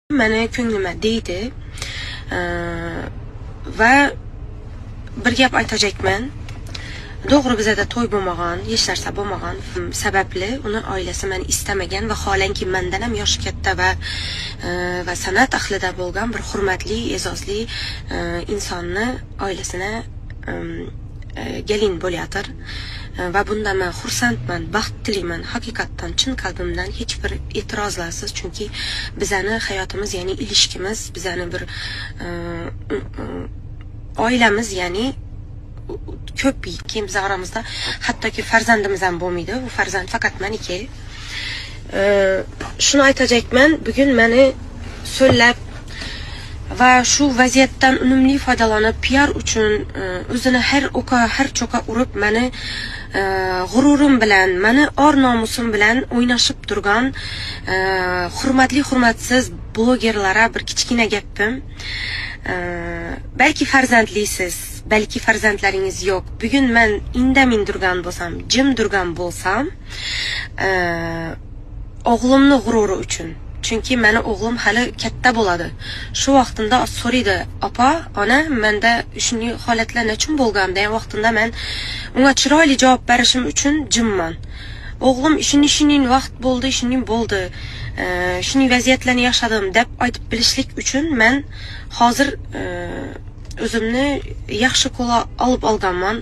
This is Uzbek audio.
Meni ko'nglimga deydi va bir gap aytajakman. To'g'ri bizada to'y bo'lmagan, hech narsa bo'lmagan sababli uni oilasi meni istamagan va xolanki mendan ham yoshi katta va san'at ahlida bo'lgan bir hurmatli, e'zozli insonni oilasini gelin bo'layotir. Va bundan men xursandman, baxt tilayman. Haqiqatdan chin qalbimdan hech bir e'tirozlarsiz, chunki bizani hayotimiz, ya'ni ilishkimiz, bizani bir oilamiz, ya'ni ko'p keyin biz oramizda hattoki farzandimiz ham bo'lmaydi. Bu farzand faqat meniki. Shuni aytajakman, bugun meni so'llab va shu vaziyatdan unumli foydalanib PR uchun o'zini har o'qa, har cho'qa urib meni g'ururim bilan, meni or nomusim bilan o'ynashib turgan hurmatli, hurmatsiz blogerlara bir kichkina gapim. Balki farzandlisiz, balki farzandlaringiz yo'q. Bugun men indamin turgan bo'lsam, jim turgan bo'lsam, o'g'limni g'ururi uchun. Chunki meni o'g'lim hali katta bo'ladi. Shu vaqtimda so'raydi, "Opa, ona, menda shunday holatlar nechun bo'lgan?" degan vaqtimda men unga chiroyli javob berishim uchun jimman. O'g'lim shunday vaqt bo'ldi, shunday bo'ldi. Shunday vaziyatlarni yashadim deb aytib bilishlik uchun men hozir o'zimni yaxshi qo'la olib olganman.